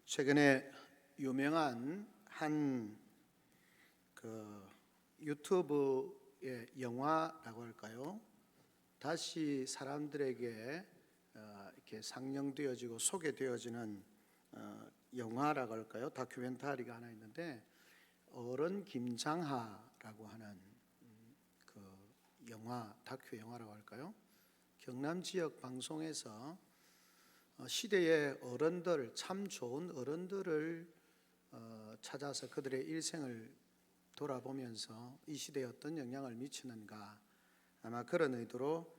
최근에 유명한 한 유튜브의 영화라고 할까요? 다시 사람들에게 이렇게 상영되어지고 소개되어지는 영화라고 할까요? 다큐멘터리가 하나 있는데 어른 김장하라고 하는 그 영화, 다큐 영화라고 할까요? 경남 지역 방송에서 시대의 어른들, 참 좋은 어른들을 찾아서 그들의 일생을 돌아보면서 이 시대에 어떤 영향을 미치는가, 아마 그런 의도로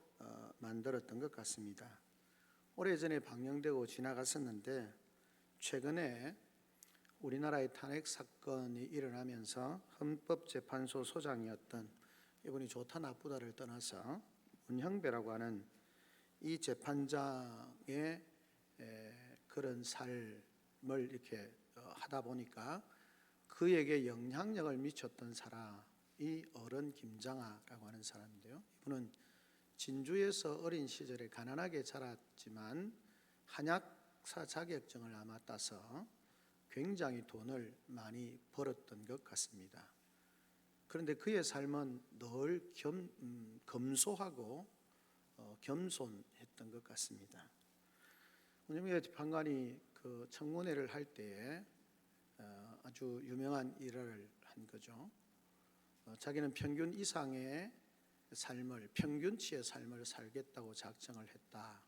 만들었던 것 같습니다. 오래전에 방영되고 지나갔었는데 최근에 우리나라의 탄핵 사건이 일어나면서 헌법재판소 소장이었던, 이분이 좋다 나쁘다를 떠나서 문형배라고 하는 이 재판장의 그런 삶을 이렇게 하다 보니까 그에게 영향력을 미쳤던 사람이 어른 김장하라고 하는 사람인데요. 이분은 진주에서 어린 시절에 가난하게 자랐지만 한약사 자격증을 아마 따서 굉장히 돈을 많이 벌었던 것 같습니다. 그런데 그의 삶은 늘 검소하고 겸손했던 것 같습니다. 문영배 재판관이 그 청문회를 할 때에 아주 유명한 일을 한 거죠. 자기는 평균 이상의 삶을, 평균치의 삶을 살겠다고 작정을 했다.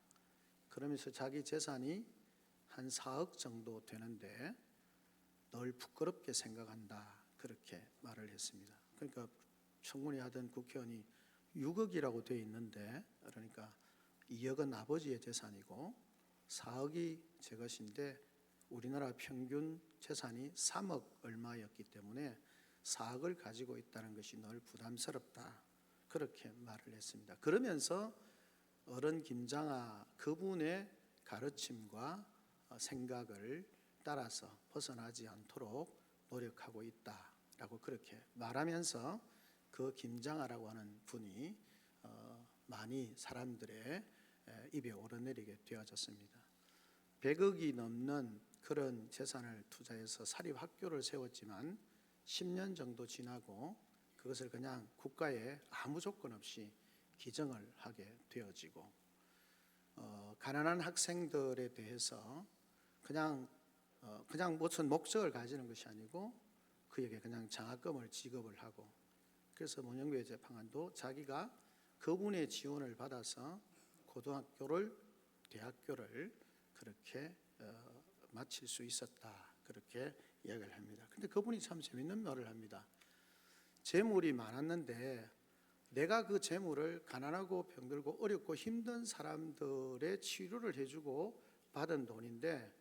그러면서 자기 재산이 한 4억 정도 되는데 늘 부끄럽게 생각한다, 그렇게 말을 했습니다. 그러니까 청문회 하던 국회의원이 6억이라고 되어 있는데, 그러니까 2억은 아버지의 재산이고 4억이 제 것인데 우리나라 평균 재산이 3억 얼마였기 때문에 4억을 가지고 있다는 것이 늘 부담스럽다, 그렇게 말을 했습니다. 그러면서 어른 김장하 그분의 가르침과 생각을 따라서 벗어나지 않도록 노력하고 있다라고 그렇게 말하면서 그 김장하라고 하는 분이 많이 사람들의 입에 오르내리게 되어졌습니다. 100억이 넘는 그런 재산을 투자해서 사립학교를 세웠지만 10년 정도 지나고 그것을 그냥 국가에 아무 조건 없이 기증을 하게 되어지고, 가난한 학생들에 대해서 그냥 무슨 목적을 가지는 것이 아니고 그에게 그냥 장학금을 지급을 하고, 그래서 문영배 재판관도 자기가 그분의 지원을 받아서 고등학교를, 대학교를 그렇게 마칠 수 있었다, 그렇게 이야기를 합니다. 근데 그분이 참 재밌는 말을 합니다. 재물이 많았는데 내가 그 재물을 가난하고 병들고 어렵고 힘든 사람들의 치료를 해주고 받은 돈인데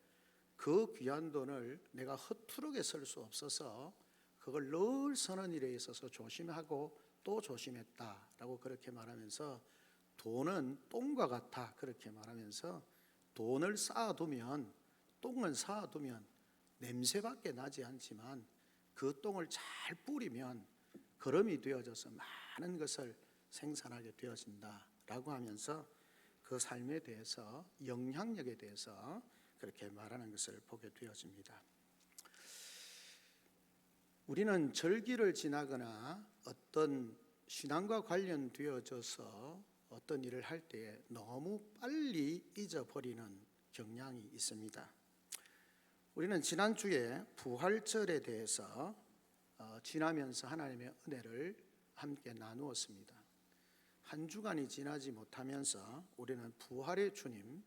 그 귀한 돈을 내가 허투루게 쓸 수 없어서 그걸 늘 선한 일에 있어서 조심하고 또 조심했다라고 그렇게 말하면서, 돈은 똥과 같아, 그렇게 말하면서 돈을 쌓아두면, 똥은 쌓아두면 냄새밖에 나지 않지만 그 똥을 잘 뿌리면 거름이 되어져서 많은 것을 생산하게 되어진다라고 하면서 그 삶에 대해서, 영향력에 대해서 그렇게 말하는 것을 보게 되어집니다. 우리는 절기를 지나거나 어떤 신앙과 관련되어져서 어떤 일을 할 때에 너무 빨리 잊어버리는 경향이 있습니다. 우리는 지난주에 부활절에 대해서 지나면서 하나님의 은혜를 함께 나누었습니다. 한 주간이 지나지 못하면서 우리는 부활의 주님,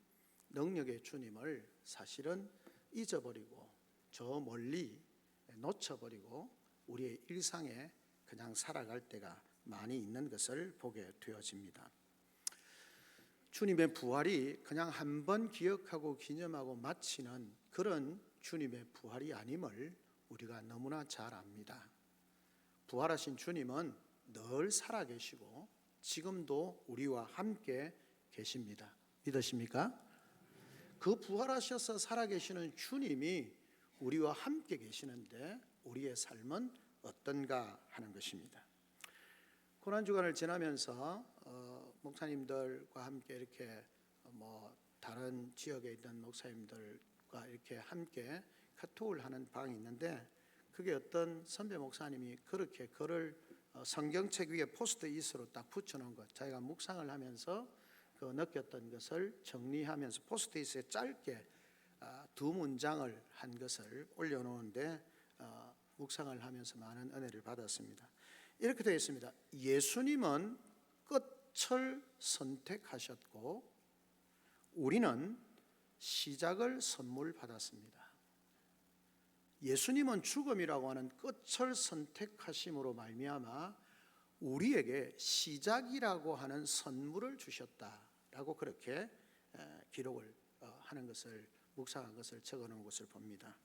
능력의 주님을 사실은 잊어버리고 저 멀리 놓쳐버리고 우리의 일상에 그냥 살아갈 때가 많이 있는 것을 보게 되어집니다. 주님의 부활이 그냥 한 번 기억하고 기념하고 마치는 그런 주님의 부활이 아님을 우리가 너무나 잘 압니다. 부활하신 주님은 늘 살아계시고 지금도 우리와 함께 계십니다. 믿으십니까? 그 부활하셔서 살아계시는 주님이 우리와 함께 계시는데 우리의 삶은 어떤가 하는 것입니다. 고난주간을 지나면서 목사님들과 함께 이렇게 다른 지역에 있는 목사님들과 이렇게 함께 카톡을 하는 방이 있는데, 그게 어떤 선배 목사님이 그렇게 글을 성경책 위에 포스트잇으로 딱 붙여놓은 것, 자기가 묵상을 하면서 그 느꼈던 것을 정리하면서 포스트잇에 짧게 두 문장을 한 것을 올려놓은데 묵상을 하면서 많은 은혜를 받았습니다. 이렇게 되어 있습니다. 예수님은 끝을 선택하셨고 우리는 시작을 선물 받았습니다. 예수님은 죽음이라고 하는 끝을 선택하심으로 말미암아 우리에게 시작이라고 하는 선물을 주셨다라고 그렇게 기록을 하는 것을, 묵상한 것을 적어놓은 것을 봅니다.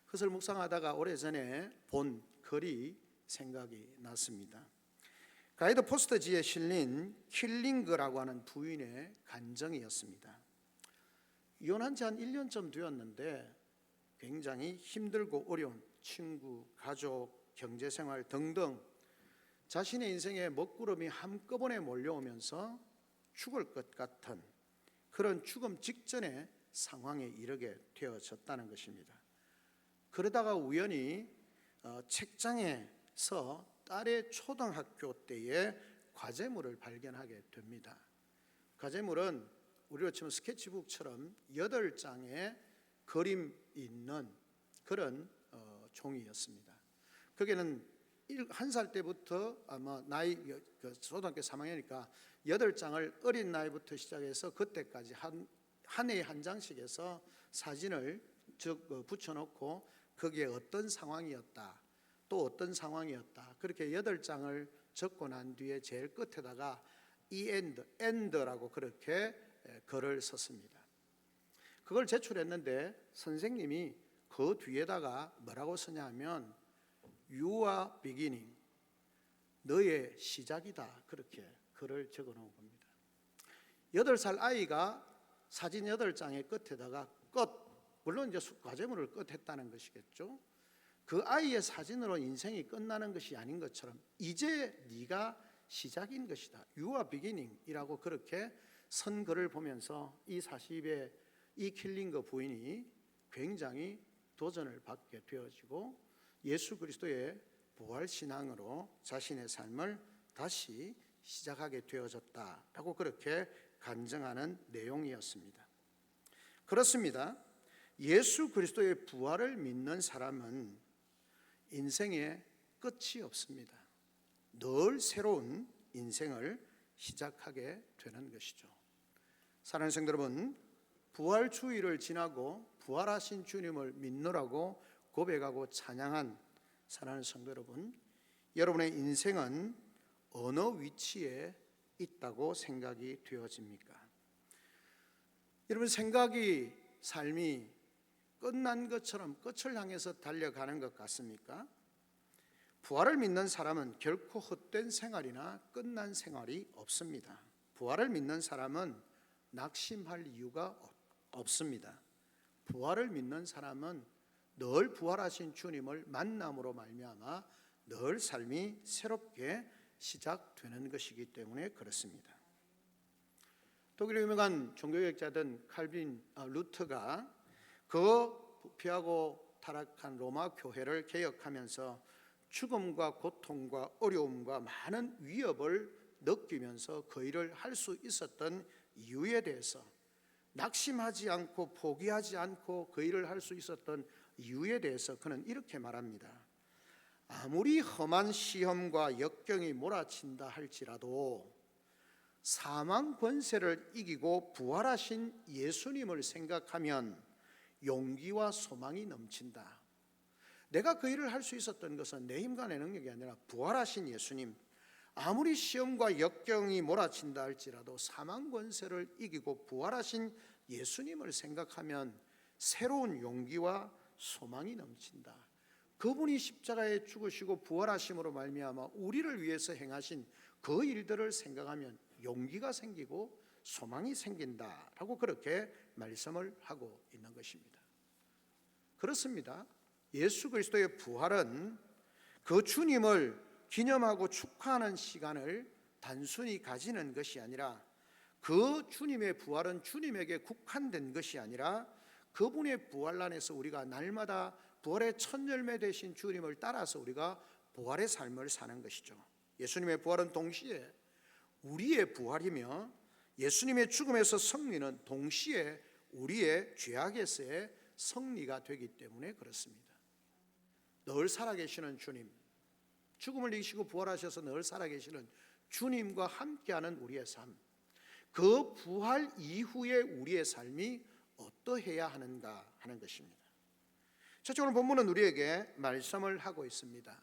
그것을 묵상하다가 오래전에 본 글이 생각이 났습니다. 가이드 포스터지에 실린 킬링그라고 하는 부인의 간증이었습니다. 이혼한 지 한 1년쯤 되었는데 굉장히 힘들고 어려운 친구, 가족, 경제생활 등등 자신의 인생에 먹구름이 한꺼번에 몰려오면서 죽을 것 같은 그런 죽음 직전의 상황에 이르게 되어졌다는 것입니다. 그러다가 우연히 책장에서 딸의 초등학교 때의 과제물을 발견하게 됩니다. 과제물은 우리로 치면 스케치북처럼 8장의 그림 있는 그런 종이였습니다. 거기는 1살 때부터 아마 나이 초등학교 3학년이니까 8장을 어린 나이부터 시작해서 그때까지 한 해에 한 장씩 해서 사진을 붙여놓고 거기에 어떤 상황이었다, 또 어떤 상황이었다, 그렇게 8장을 적고 난 뒤에 제일 끝에다가 end라고 그렇게 글을 썼습니다. 그걸 제출했는데 선생님이 그 뒤에다가 뭐라고 쓰냐면 You are beginning, 너의 시작이다, 그렇게 글을 적어 놓은 겁니다. 8살 아이가 사진 8장의 끝에다가 끝, 물론 이제 과제물을 끝했다는 것이겠죠. 그 아이의 사진으로 인생이 끝나는 것이 아닌 것처럼 이제 네가 시작인 것이다, You are beginning 이라고 그렇게 선 글을 보면서 이 40의 이 킬링거 부인이 굉장히 도전을 받게 되어지고 예수 그리스도의 부활신앙으로 자신의 삶을 다시 시작하게 되어졌다라고 그렇게 간증하는 내용이었습니다. 그렇습니다. 예수 그리스도의 부활을 믿는 사람은 인생에 끝이 없습니다. 늘 새로운 인생을 시작하게 되는 것이죠. 사랑하는 성도 여러분, 부활 주일을 지나고 부활하신 주님을 믿노라고 고백하고 찬양한 사랑하는 성도 여러분, 여러분의 인생은 어느 위치에 있다고 생각이 되어집니까? 여러분, 생각이 삶이 끝난 것처럼 끝을 향해서 달려가는 것 같습니까? 부활을 믿는 사람은 결코 헛된 생활이나 끝난 생활이 없습니다. 부활을 믿는 사람은 낙심할 이유가 없습니다. 부활을 믿는 사람은 늘 부활하신 주님을 만남으로 말미암아 늘 삶이 새롭게 시작되는 것이기 때문에 그렇습니다. 독일의 유명한 종교개혁자던 칼빈 루터가 그 부패하고 타락한 로마 교회를 개혁하면서 죽음과 고통과 어려움과 많은 위협을 느끼면서 그 일을 할 수 있었던 이유에 대해서, 낙심하지 않고 포기하지 않고 그 일을 할 수 있었던 이유에 대해서 그는 이렇게 말합니다. 아무리 험한 시험과 역경이 몰아친다 할지라도 사망 권세를 이기고 부활하신 예수님을 생각하면 용기와 소망이 넘친다. 내가 그 일을 할 수 있었던 것은 내 힘과 내 능력이 아니라 부활하신 예수님, 아무리 시험과 역경이 몰아친다 할지라도 사망 권세를 이기고 부활하신 예수님을 생각하면 새로운 용기와 소망이 넘친다. 그분이 십자가에 죽으시고 부활하심으로 말미암아 우리를 위해서 행하신 그 일들을 생각하면 용기가 생기고 소망이 생긴다라고 그렇게 말씀을 하고 있는 것입니다. 그렇습니다. 예수 그리스도의 부활은 그 주님을 기념하고 축하하는 시간을 단순히 가지는 것이 아니라, 그 주님의 부활은 주님에게 국한된 것이 아니라 그분의 부활 안에서 우리가 날마다 부활의 첫 열매 되신 주님을 따라서 우리가 부활의 삶을 사는 것이죠. 예수님의 부활은 동시에 우리의 부활이며 예수님의 죽음에서 승리는 동시에 우리의 죄악에서의 승리가 되기 때문에 그렇습니다. 늘 살아계시는 주님, 죽음을 이기시고 부활하셔서 늘 살아계시는 주님과 함께하는 우리의 삶, 그 부활 이후의 우리의 삶이 어떠해야 하는가 하는 것입니다. 첫째, 오늘 본문은 우리에게 말씀을 하고 있습니다.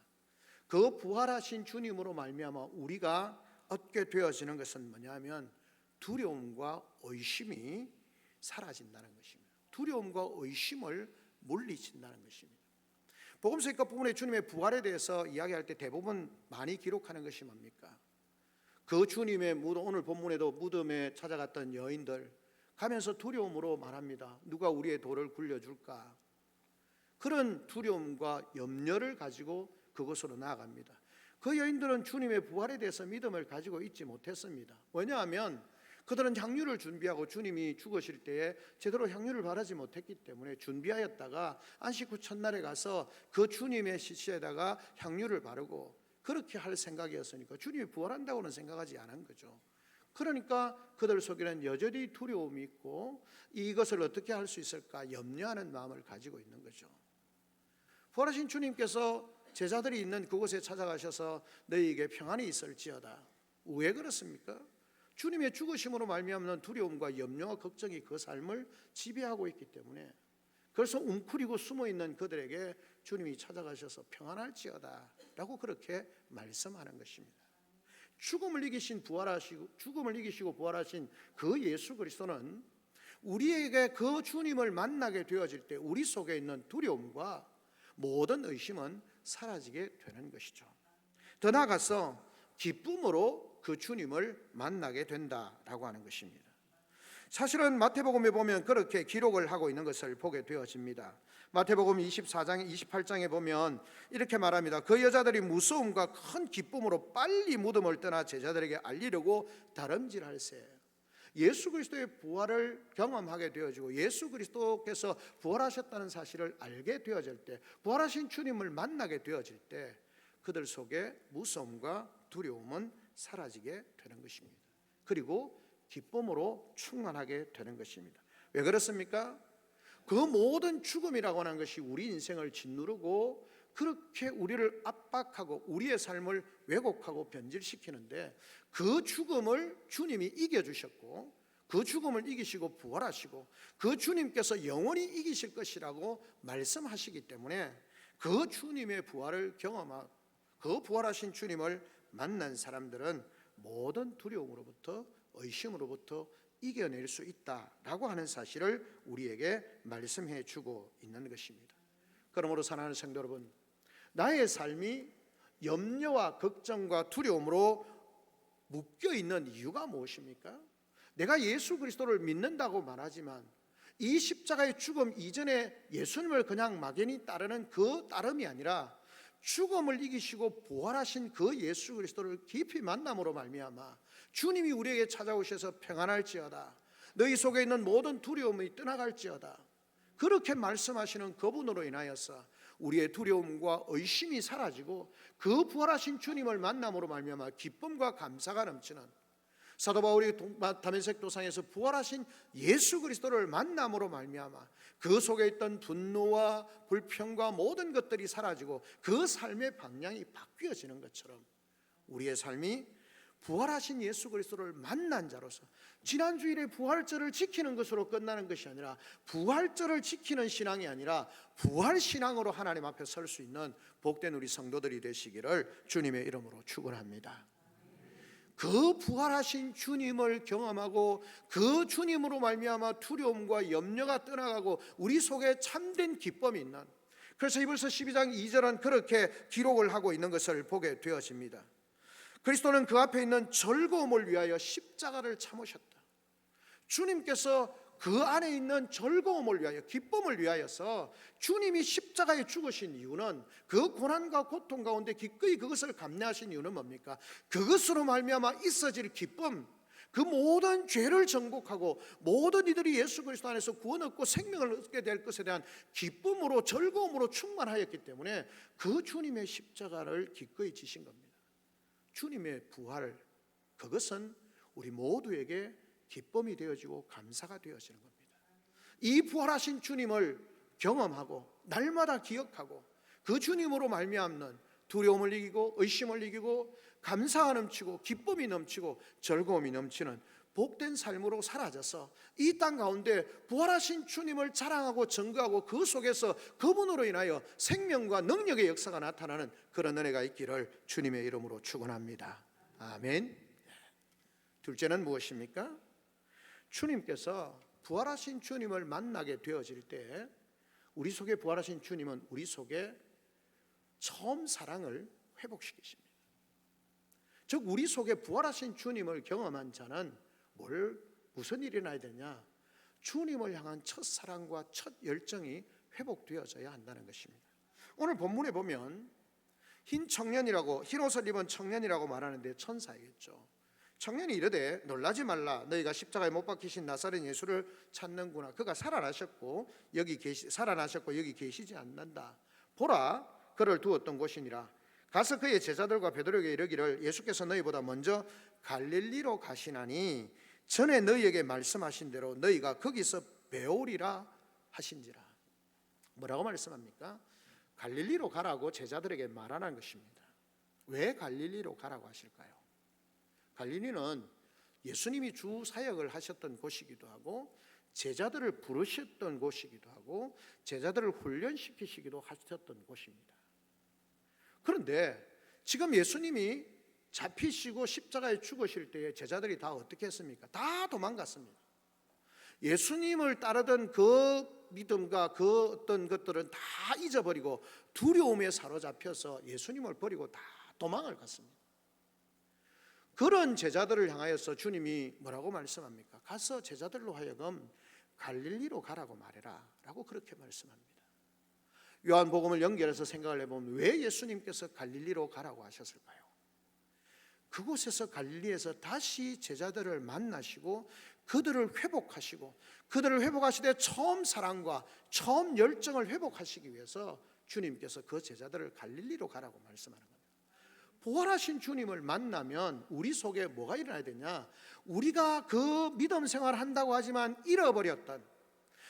그 부활하신 주님으로 말미암아 우리가 얻게 되어지는 것은 뭐냐면 두려움과 의심이 사라진다는 것입니다. 두려움과 의심을 물리친다는 것입니다. 복음서 이 부분에 주님의 부활에 대해서 이야기할 때 대부분 많이 기록하는 것이 뭡니까? 그 주님의 무덤, 오늘 본문에도 무덤에 찾아갔던 여인들 가면서 두려움으로 말합니다. 누가 우리의 돌을 굴려줄까? 그런 두려움과 염려를 가지고 그곳으로 나아갑니다. 그 여인들은 주님의 부활에 대해서 믿음을 가지고 있지 못했습니다. 왜냐하면 그들은 향유를 준비하고 주님이 죽으실 때에 제대로 향유를 바르지 못했기 때문에 준비하였다가 안식 후 첫날에 가서 그 주님의 시체에다가 향유를 바르고 그렇게 할 생각이었으니까 주님이 부활한다고는 생각하지 않은 거죠. 그러니까 그들 속에는 여전히 두려움이 있고 이것을 어떻게 할 수 있을까 염려하는 마음을 가지고 있는 거죠. 부활하신 주님께서 제자들이 있는 그곳에 찾아가셔서 너희에게 평안이 있을지어다. 왜 그렇습니까? 주님의 죽으심으로 말미암는 두려움과 염려와 걱정이 그 삶을 지배하고 있기 때문에, 그래서 웅크리고 숨어있는 그들에게 주님이 찾아가셔서 평안할지어다 라고 그렇게 말씀하는 것입니다. 죽음을 이기시고 부활하신 그 예수 그리스도는 우리에게 그 주님을 만나게 되어질 때 우리 속에 있는 두려움과 모든 의심은 사라지게 되는 것이죠. 더 나아가서 기쁨으로 그 주님을 만나게 된다라고 하는 것입니다. 사실은 마태복음에 보면 그렇게 기록을 하고 있는 것을 보게 되어집니다. 마태복음 24장 28장에 보면 이렇게 말합니다. 그 여자들이 무서움과 큰 기쁨으로 빨리 무덤을 떠나 제자들에게 알리려고 다름질할세. 예수 그리스도의 부활을 경험하게 되어지고 예수 그리스도께서 부활하셨다는 사실을 알게 되어질 때, 부활하신 주님을 만나게 되어질 때 그들 속에 무서움과 두려움은 사라지게 되는 것입니다. 그리고 기쁨으로 충만하게 되는 것입니다. 왜 그렇습니까? 그 모든 죽음이라고 하는 것이 우리 인생을 짓누르고 그렇게 우리를 압박하고 우리의 삶을 왜곡하고 변질시키는데, 그 죽음을 주님이 이겨주셨고 그 죽음을 이기시고 부활하시고 그 주님께서 영원히 이기실 것이라고 말씀하시기 때문에 그 주님의 부활을 경험하고 그 부활하신 주님을 만난 사람들은 모든 두려움으로부터 의심으로부터 이겨낼 수 있다라고 하는 사실을 우리에게 말씀해 주고 있는 것입니다. 그러므로 사랑하는 성도 여러분, 나의 삶이 염려와 걱정과 두려움으로 묶여있는 이유가 무엇입니까? 내가 예수 그리스도를 믿는다고 말하지만 이 십자가의 죽음 이전에 예수님을 그냥 막연히 따르는 그 따름이 아니라 죽음을 이기시고 부활하신 그 예수 그리스도를 깊이 만남으로 말미암아 주님이 우리에게 찾아오셔서 평안할지어다, 너희 속에 있는 모든 두려움이 떠나갈지어다, 그렇게 말씀하시는 그분으로 인하여서 우리의 두려움과 의심이 사라지고 그 부활하신 주님을 만남으로 말미암아 기쁨과 감사가 넘치는, 사도 바울이 다메섹 도상에서 부활하신 예수 그리스도를 만남으로 말미암아 그 속에 있던 분노와 불평과 모든 것들이 사라지고 그 삶의 방향이 바뀌어지는 것처럼 우리의 삶이 부활하신 예수 그리스도를 만난 자로서 지난 주일에 부활절을 지키는 것으로 끝나는 것이 아니라 부활절을 지키는 신앙이 아니라 부활신앙으로 하나님 앞에 설 수 있는 복된 우리 성도들이 되시기를 주님의 이름으로 축원합니다. 그 부활하신 주님을 경험하고 그 주님으로 말미암아 두려움과 염려가 떠나가고 우리 속에 참된 기쁨이 있는, 그래서 이불서 12장 2절은 그렇게 기록을 하고 있는 것을 보게 되어집니다. 그리스도는 그 앞에 있는 즐거움을 위하여 십자가를 참으셨다. 주님께서 그 안에 있는 즐거움을 위하여, 기쁨을 위하여서 주님이 십자가에 죽으신 이유는, 그 고난과 고통 가운데 기꺼이 그것을 감내하신 이유는 뭡니까? 그것으로 말미암아 있어질 기쁨, 그 모든 죄를 정복하고 모든 이들이 예수 그리스도 안에서 구원 얻고 생명을 얻게 될 것에 대한 기쁨으로 즐거움으로 충만하였기 때문에 그 주님의 십자가를 기꺼이 지신 겁니다. 주님의 부활, 그것은 우리 모두에게 기쁨이 되어지고 감사가 되어지는 겁니다. 이 부활하신 주님을 경험하고 날마다 기억하고 그 주님으로 말미암는 두려움을 이기고 의심을 이기고 감사가 넘치고 기쁨이 넘치고 즐거움이 넘치는 복된 삶으로 사라져서 이 땅 가운데 부활하신 주님을 자랑하고 증거하고 그 속에서 그분으로 인하여 생명과 능력의 역사가 나타나는 그런 은혜가 있기를 주님의 이름으로 축원합니다. 아멘. 둘째는 무엇입니까? 주님께서 부활하신 주님을 만나게 되어질 때 우리 속에 부활하신 주님은 우리 속에 처음 사랑을 회복시키십니다. 즉 우리 속에 부활하신 주님을 경험한 자는 무슨 일이 일어나야 되냐? 주님을 향한 첫사랑과 첫 열정이 회복되어져야 한다는 것입니다. 오늘 본문에 보면 흰 옷을 입은 청년이라고 말하는데 천사이겠죠. 청년이 이르되 놀라지 말라, 너희가 십자가에 못 박히신 나사렛 예수를 찾는구나. 그가 살아나셨고 여기 계시지 않는다. 보라, 그를 두었던 곳이니라. 가서 그의 제자들과 베드로에게 이르기를 예수께서 너희보다 먼저 갈릴리로 가시나니 전에 너희에게 말씀하신 대로 너희가 거기서 배우리라 하신지라. 뭐라고 말씀합니까? 갈릴리로 가라고 제자들에게 말하는 것입니다. 왜 갈릴리로 가라고 하실까요? 갈릴리는 예수님이 주 사역을 하셨던 곳이기도 하고 제자들을 부르셨던 곳이기도 하고 제자들을 훈련시키시기도 하셨던 곳입니다. 그런데 지금 예수님이 잡히시고 십자가에 죽으실 때에 제자들이 다 어떻게 했습니까? 다 도망갔습니다. 예수님을 따르던 그 믿음과 그 어떤 것들은 다 잊어버리고 두려움에 사로잡혀서 예수님을 버리고 다 도망을 갔습니다. 그런 제자들을 향하여서 주님이 뭐라고 말씀합니까? 가서 제자들로 하여금 갈릴리로 가라고 말해라 라고 그렇게 말씀합니다. 요한복음을 연결해서 생각을 해보면 왜 예수님께서 갈릴리로 가라고 하셨을까요? 그곳에서 갈릴리에서 다시 제자들을 만나시고 그들을 회복하시고 그들을 회복하시되 처음 사랑과 처음 열정을 회복하시기 위해서 주님께서 그 제자들을 갈릴리로 가라고 말씀하는 겁니다. 부활하신 주님을 만나면 우리 속에 뭐가 일어나야 되냐? 우리가 그 믿음 생활을 한다고 하지만 잃어버렸던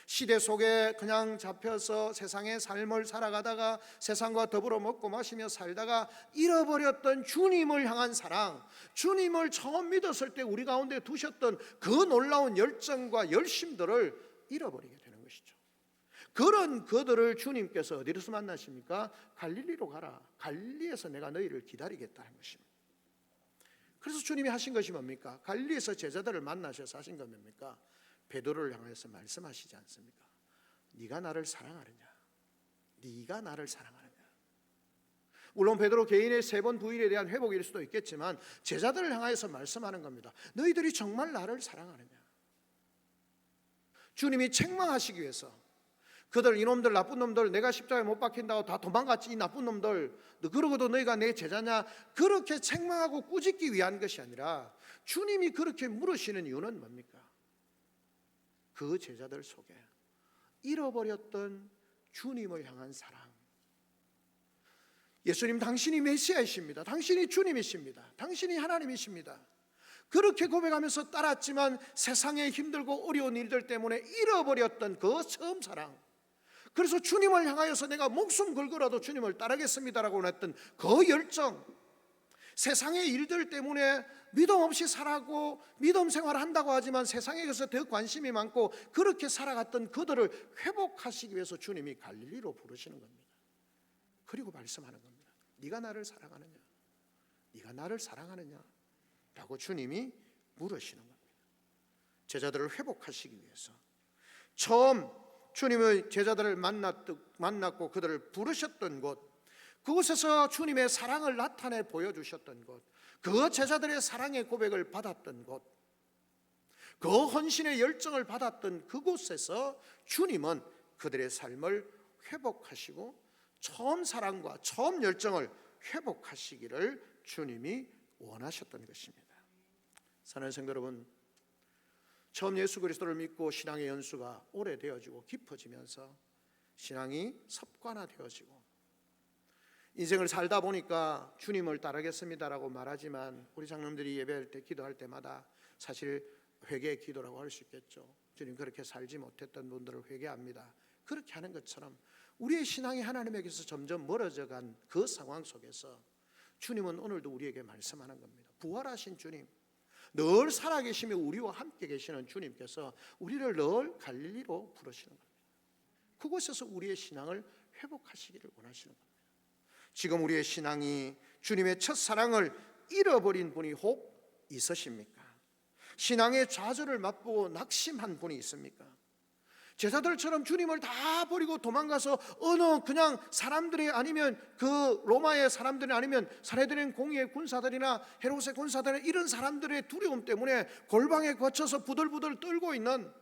시대 속에 그냥 잡혀서 세상의 삶을 살아가다가 세상과 더불어 먹고 마시며 살다가 잃어버렸던 주님을 향한 사랑, 주님을 처음 믿었을 때 우리 가운데 두셨던 그 놀라운 열정과 열심들을 잃어버리게 되는 것이죠. 그런 그들을 주님께서 어디서 만나십니까? 갈릴리로 가라. 갈릴리에서 내가 너희를 기다리겠다는 것입니다. 그래서 주님이 하신 것이 뭡니까? 갈릴리에서 제자들을 만나셔서 하신 건 뭡니까? 베드로를 향해서 말씀하시지 않습니까? 네가 나를 사랑하느냐? 네가 나를 사랑하느냐? 물론 베드로 개인의 3번 부인에 대한 회복일 수도 있겠지만 제자들을 향해서 말씀하는 겁니다. 너희들이 정말 나를 사랑하느냐? 주님이 책망하시기 위해서 그들 이놈들 나쁜 놈들 내가 십자가에 못 박힌다고 다 도망갔지 이 나쁜 놈들 그러고도 너희가 내 제자냐? 그렇게 책망하고 꾸짖기 위한 것이 아니라 주님이 그렇게 물으시는 이유는 뭡니까? 그 제자들 속에 잃어버렸던 주님을 향한 사랑. 예수님 당신이 메시아이십니다. 당신이 주님이십니다. 당신이 하나님이십니다. 그렇게 고백하면서 따랐지만 세상에 힘들고 어려운 일들 때문에 잃어버렸던 그 처음 사랑. 그래서 주님을 향하여서 내가 목숨 걸고라도 주님을 따르겠습니다라고 했던 그 열정. 세상의 일들 때문에 믿음 없이 살아고 믿음 생활을 한다고 하지만 세상에 서 더 관심이 많고 그렇게 살아갔던 그들을 회복하시기 위해서 주님이 갈릴리로 부르시는 겁니다. 그리고 말씀하는 겁니다. 네가 나를 사랑하느냐? 네가 나를 사랑하느냐? 라고 주님이 물으시는 겁니다. 제자들을 회복하시기 위해서 처음 주님의 제자들을 만났고 그들을 부르셨던 곳, 그곳에서 주님의 사랑을 나타내 보여주셨던 곳, 그 제자들의 사랑의 고백을 받았던 곳, 그 헌신의 열정을 받았던 그곳에서 주님은 그들의 삶을 회복하시고 처음 사랑과 처음 열정을 회복하시기를 주님이 원하셨던 것입니다. 사랑하는 성도 여러분, 처음 예수 그리스도를 믿고 신앙의 연수가 오래되어지고 깊어지면서 신앙이 습관화되어지고 인생을 살다 보니까 주님을 따르겠습니다라고 말하지만 우리 장로님들이 예배할 때 기도할 때마다 사실 회개의 기도라고 할 수 있겠죠. 주님, 그렇게 살지 못했던 분들을 회개합니다. 그렇게 하는 것처럼 우리의 신앙이 하나님에게서 점점 멀어져 간 그 상황 속에서 주님은 오늘도 우리에게 말씀하는 겁니다. 부활하신 주님, 늘 살아계시며 우리와 함께 계시는 주님께서 우리를 늘 갈릴리로 부르시는 겁니다. 그곳에서 우리의 신앙을 회복하시기를 원하시는 겁니다. 지금 우리의 신앙이 주님의 첫사랑을 잃어버린 분이 혹 있으십니까? 신앙의 좌절을 맛보고 낙심한 분이 있습니까? 제자들처럼 주님을 다 버리고 도망가서 어느 그냥 사람들이 아니면 그 로마의 사람들이 아니면 사내들인 공의의 군사들이나 헤롯의 군사들이나 이런 사람들의 두려움 때문에 골방에 갇혀서 부들부들 떨고 있는,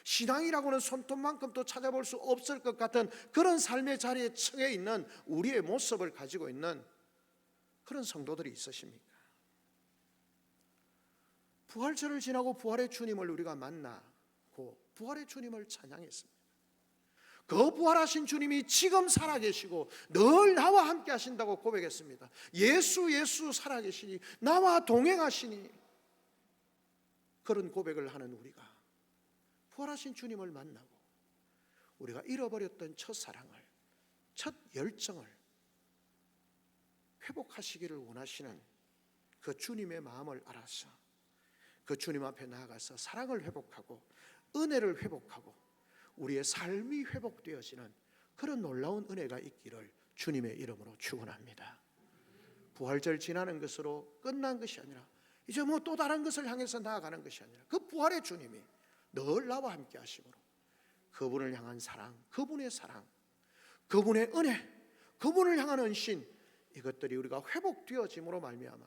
신앙이라고는 손톱만큼도 찾아볼 수 없을 것 같은 그런 삶의 자리에 처해 있는 우리의 모습을 가지고 있는 그런 성도들이 있으십니까? 부활절을 지나고 부활의 주님을 우리가 만나고 부활의 주님을 찬양했습니다. 그 부활하신 주님이 지금 살아계시고 늘 나와 함께 하신다고 고백했습니다. 예수 예수 살아계시니 나와 동행하시니, 그런 고백을 하는 우리가 부활하신 주님을 만나고 우리가 잃어버렸던 첫사랑을, 첫 열정을 회복하시기를 원하시는 그 주님의 마음을 알아서 그 주님 앞에 나아가서 사랑을 회복하고 은혜를 회복하고 우리의 삶이 회복되어지는 그런 놀라운 은혜가 있기를 주님의 이름으로 축원합니다. 부활절 지나는 것으로 끝난 것이 아니라 이제 뭐 또 다른 것을 향해서 나아가는 것이 아니라 그 부활의 주님이 늘 나와 함께 하심으로 그분을 향한 사랑, 그분의 사랑, 그분의 은혜, 그분을 향한 헌신, 이것들이 우리가 회복되어짐으로 말미암아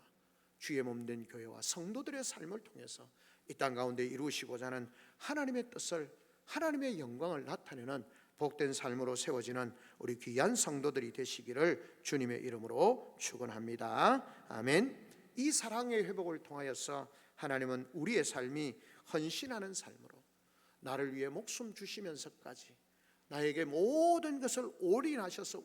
주의 몸된 교회와 성도들의 삶을 통해서 이 땅 가운데 이루시고자 하는 하나님의 뜻을, 하나님의 영광을 나타내는 복된 삶으로 세워지는 우리 귀한 성도들이 되시기를 주님의 이름으로 축원합니다. 아멘. 이 사랑의 회복을 통하여서 하나님은 우리의 삶이 헌신하는 삶으로 나를 위해 목숨 주시면서까지 나에게 모든 것을 올인하셔서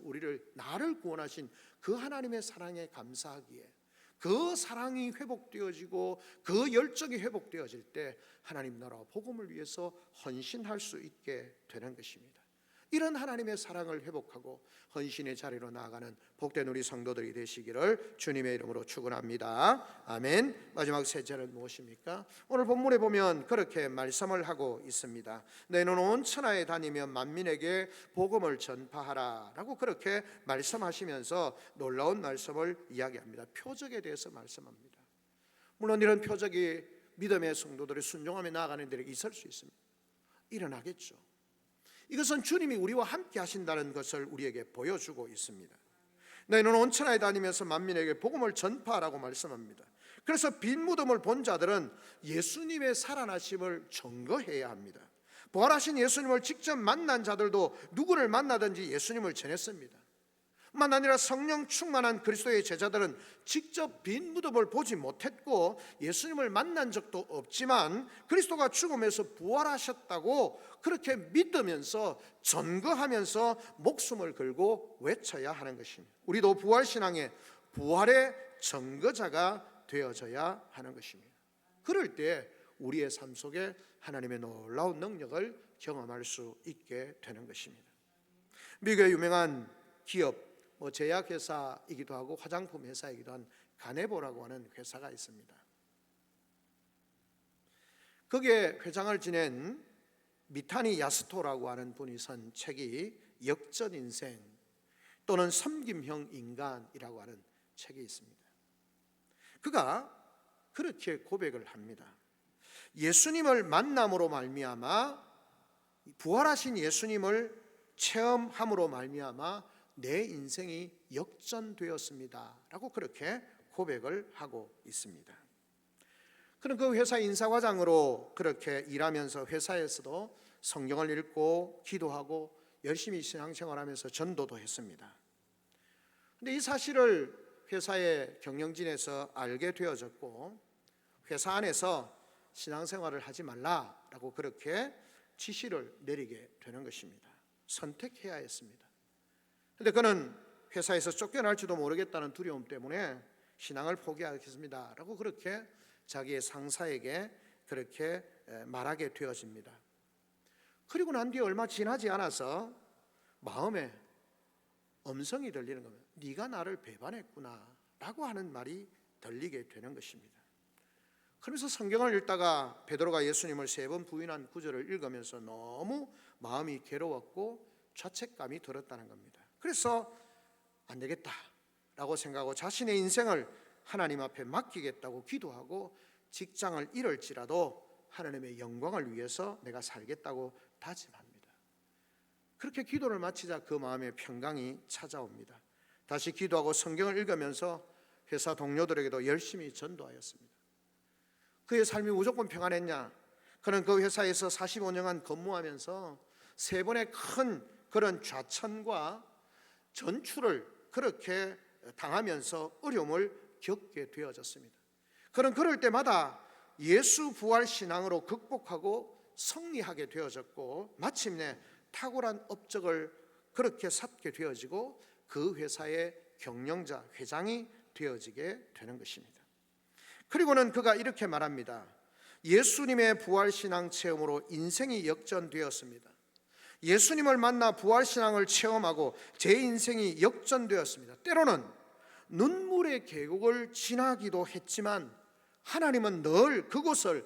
나를 구원하신 그 하나님의 사랑에 감사하기에, 그 사랑이 회복되어지고 그 열정이 회복되어질 때 하나님 나라 복음을 위해서 헌신할 수 있게 되는 것입니다. 이런 하나님의 사랑을 회복하고 헌신의 자리로 나아가는 복된 우리 성도들이 되시기를 주님의 이름으로 축원합니다. 아멘. 마지막 셋째는 무엇입니까? 오늘 본문에 보면 그렇게 말씀을 하고 있습니다. 너희는 온 천하에 다니며 만민에게 복음을 전파하라 라고 그렇게 말씀하시면서 놀라운 말씀을 이야기합니다. 표적에 대해서 말씀합니다. 물론 이런 표적이 믿음의 성도들의 순종함에 나아가는 데에 있을 수 있습니다. 일어나겠죠. 이것은 주님이 우리와 함께 하신다는 것을 우리에게 보여주고 있습니다. 너희는 온 천하에 다니면서 만민에게 복음을 전파하라고 말씀합니다. 그래서 빈 무덤을 본 자들은 예수님의 살아나심을 증거해야 합니다. 부활하신 예수님을 직접 만난 자들도 누구를 만나든지 예수님을 전했습니다. 뿐만 아니라 성령 충만한 그리스도의 제자들은 직접 빈 무덤을 보지 못했고 예수님을 만난 적도 없지만 그리스도가 죽음에서 부활하셨다고 그렇게 믿으면서 전거하면서 목숨을 걸고 외쳐야 하는 것입니다. 우리도 부활신앙의 부활의 증거자가 되어져야 하는 것입니다. 그럴 때 우리의 삶 속에 하나님의 놀라운 능력을 경험할 수 있게 되는 것입니다. 미국의 유명한 기업, 제약회사이기도 하고 화장품 회사이기도 한 가네보라고 하는 회사가 있습니다. 거기에 회장을 지낸 미타니 야스토라고 하는 분이 쓴 책이 역전인생 또는 섬김형 인간이라고 하는 책이 있습니다. 그가 그렇게 고백을 합니다. 예수님을 만남으로 말미암아, 부활하신 예수님을 체험함으로 말미암아 내 인생이 역전되었습니다 라고 그렇게 고백을 하고 있습니다. 그는 그 회사 인사과장으로 그렇게 일하면서 회사에서도 성경을 읽고 기도하고 열심히 신앙생활하면서 전도도 했습니다. 그런데 이 사실을 회사의 경영진에서 알게 되어졌고 회사 안에서 신앙생활을 하지 말라라고 그렇게 지시를 내리게 되는 것입니다. 선택해야 했습니다. 그런데 그는 회사에서 쫓겨날지도 모르겠다는 두려움 때문에 신앙을 포기하겠습니다 라고 그렇게 자기의 상사에게 그렇게 말하게 되어집니다. 그리고 난 뒤에 얼마 지나지 않아서 마음에 음성이 들리는 겁니다. 네가 나를 배반했구나 라고 하는 말이 들리게 되는 것입니다. 그러면서 성경을 읽다가 베드로가 예수님을 3번 부인한 구절을 읽으면서 너무 마음이 괴로웠고 죄책감이 들었다는 겁니다. 그래서 안 되겠다 라고 생각하고 자신의 인생을 하나님 앞에 맡기겠다고 기도하고 직장을 잃을지라도 하나님의 영광을 위해서 내가 살겠다고 다짐합니다. 그렇게 기도를 마치자 그 마음에 평강이 찾아옵니다. 다시 기도하고 성경을 읽으면서 회사 동료들에게도 열심히 전도하였습니다. 그의 삶이 무조건 평안했냐? 그는 그 회사에서 45년간 근무하면서 3번의 큰 그런 좌천과 전출을 그렇게 당하면서 어려움을 겪게 되어졌습니다. 그는 그럴 때마다 예수 부활 신앙으로 극복하고 승리하게 되어졌고 마침내 탁월한 업적을 그렇게 쌓게 되어지고 그 회사의 경영자, 회장이 되어지게 되는 것입니다. 그리고는 그가 이렇게 말합니다. 예수님의 부활신앙 체험으로 인생이 역전되었습니다. 예수님을 만나 부활신앙을 체험하고 제 인생이 역전되었습니다. 때로는 눈물의 계곡을 지나기도 했지만 하나님은 늘 그곳을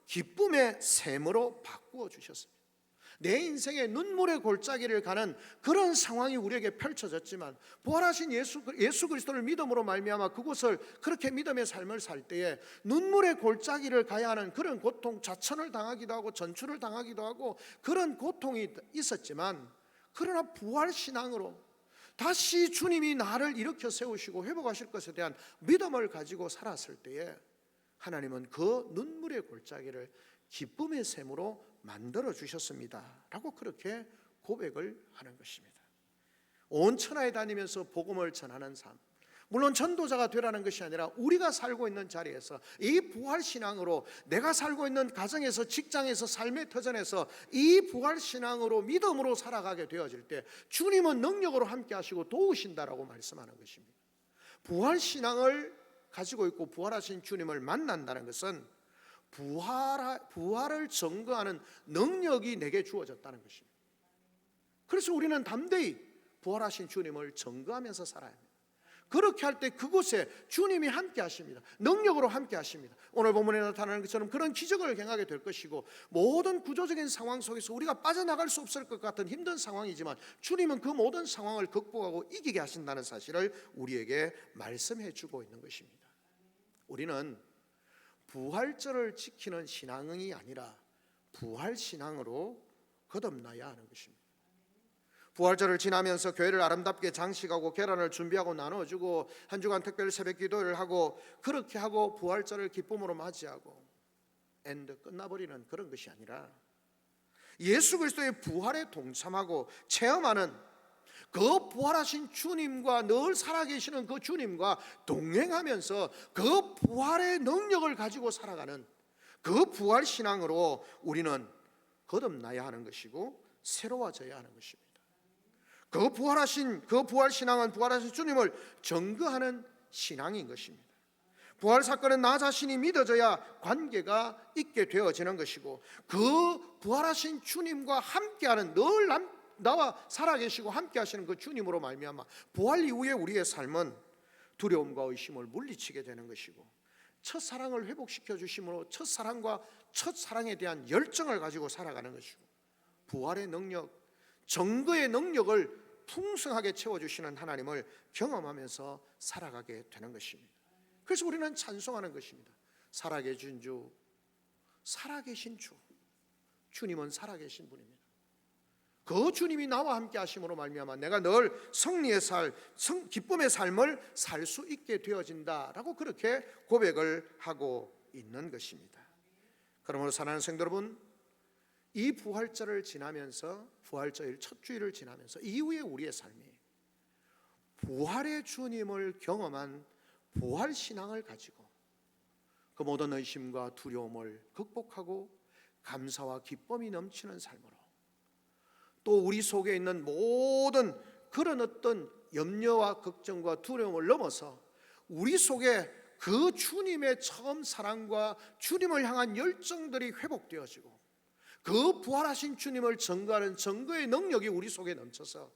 기쁨의 샘으로 바꾸어 주셨습니다. 내 인생의 눈물의 골짜기를 가는 그런 상황이 우리에게 펼쳐졌지만 부활하신 예수 그리스도를 믿음으로 말미암아 그곳을 그렇게 믿음의 삶을 살 때에 눈물의 골짜기를 가야 하는 그런 고통, 좌천을 당하기도 하고 전출을 당하기도 하고 그런 고통이 있었지만 그러나 부활신앙으로 다시 주님이 나를 일으켜 세우시고 회복하실 것에 대한 믿음을 가지고 살았을 때에 하나님은 그 눈물의 골짜기를 기쁨의 샘으로 만들어 주셨습니다 라고 그렇게 고백을 하는 것입니다. 온 천하에 다니면서 복음을 전하는 삶, 물론 전도자가 되라는 것이 아니라 우리가 살고 있는 자리에서 이 부활신앙으로 내가 살고 있는 가정에서, 직장에서, 삶의 터전에서 이 부활신앙으로 믿음으로 살아가게 되어질 때 주님은 능력으로 함께 하시고 도우신다라고 말씀하는 것입니다. 부활신앙을 가지고 있고 부활하신 주님을 만난다는 것은 부활을 증거하는 능력이 내게 주어졌다는 것입니다. 그래서 우리는 담대히 부활하신 주님을 증거하면서 살아야 합니다. 그렇게 할 때 그곳에 주님이 함께 하십니다. 능력으로 함께 하십니다. 오늘 본문에 나타나는 것처럼 그런 기적을 행하게 될 것이고 모든 구조적인 상황 속에서 우리가 빠져나갈 수 없을 것 같은 힘든 상황이지만 주님은 그 모든 상황을 극복하고 이기게 하신다는 사실을 우리에게 말씀해 주고 있는 것입니다. 우리는 부활절을 지키는 신앙이 아니라 부활신앙으로 거듭나야 하는 것입니다. 부활절을 지나면서 교회를 아름답게 장식하고 계란을 준비하고 나눠주고 한 주간 특별 새벽 기도를 하고 그렇게 하고 부활절을 기쁨으로 맞이하고 엔드 끝나버리는 그런 것이 아니라 예수 그리스도의 부활에 동참하고 체험하는 그 부활하신 주님과 늘 살아계시는 그 주님과 동행하면서 그 부활의 능력을 가지고 살아가는 그 부활신앙으로 우리는 거듭나야 하는 것이고 새로워져야 하는 것입니다. 그 부활신앙은 부활하신 주님을 증거하는 신앙인 것입니다. 부활 사건은 나 자신이 믿어져야 관계가 있게 되어지는 것이고 그 부활하신 주님과 함께하는 늘 나와 살아계시고 함께하시는 그 주님으로 말미암아 부활 이후에 우리의 삶은 두려움과 의심을 물리치게 되는 것이고 첫사랑을 회복시켜 주심으로 첫사랑과 첫사랑에 대한 열정을 가지고 살아가는 것이고 부활의 능력, 증거의 능력을 풍성하게 채워주시는 하나님을 경험하면서 살아가게 되는 것입니다. 그래서 우리는 찬송하는 것입니다. 살아계신 주, 살아계신 주, 주님은 살아계신 분입니다. 그 주님이 나와 함께 하심으로 말미암아 내가 늘 승리의 기쁨의 삶을 살 수 있게 되어진다라고 그렇게 고백을 하고 있는 것입니다. 그러므로 사랑하는 성도 여러분, 이 부활절을 지나면서 부활절 첫 주일을 지나면서 이후에 우리의 삶이 부활의 주님을 경험한 부활신앙을 가지고 그 모든 의심과 두려움을 극복하고 감사와 기쁨이 넘치는 삶으로, 또 우리 속에 있는 모든 그런 어떤 염려와 걱정과 두려움을 넘어서 우리 속에 그 주님의 처음 사랑과 주님을 향한 열정들이 회복되어지고, 그 부활하신 주님을 증거하는 증거의 능력이 우리 속에 넘쳐서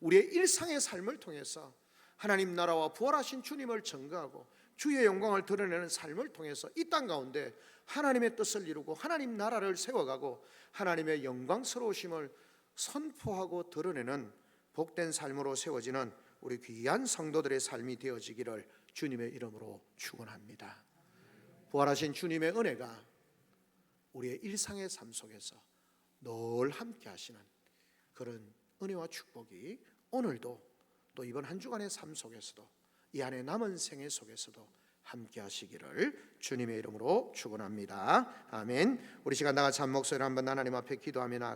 우리의 일상의 삶을 통해서 하나님 나라와 부활하신 주님을 증거하고 주의 영광을 드러내는 삶을 통해서 이 땅 가운데 하나님의 뜻을 이루고 하나님 나라를 세워가고 하나님의 영광스러우심을 선포하고 드러내는 복된 삶으로 세워지는 우리 귀한 성도들의 삶이 되어지기를 주님의 이름으로 축원합니다. 부활하신 주님의 은혜가 우리의 일상의 삶 속에서 늘 함께 하시는 그런 은혜와 축복이 오늘도 또 이번 한 주간의 삶 속에서도 이 안에 남은 생애 속에서도 함께 하시기를 주님의 이름으로 축원합니다. 아멘. 우리 시간 다 같이 한 목소리로 한번 하나님 앞에 기도하며 나아가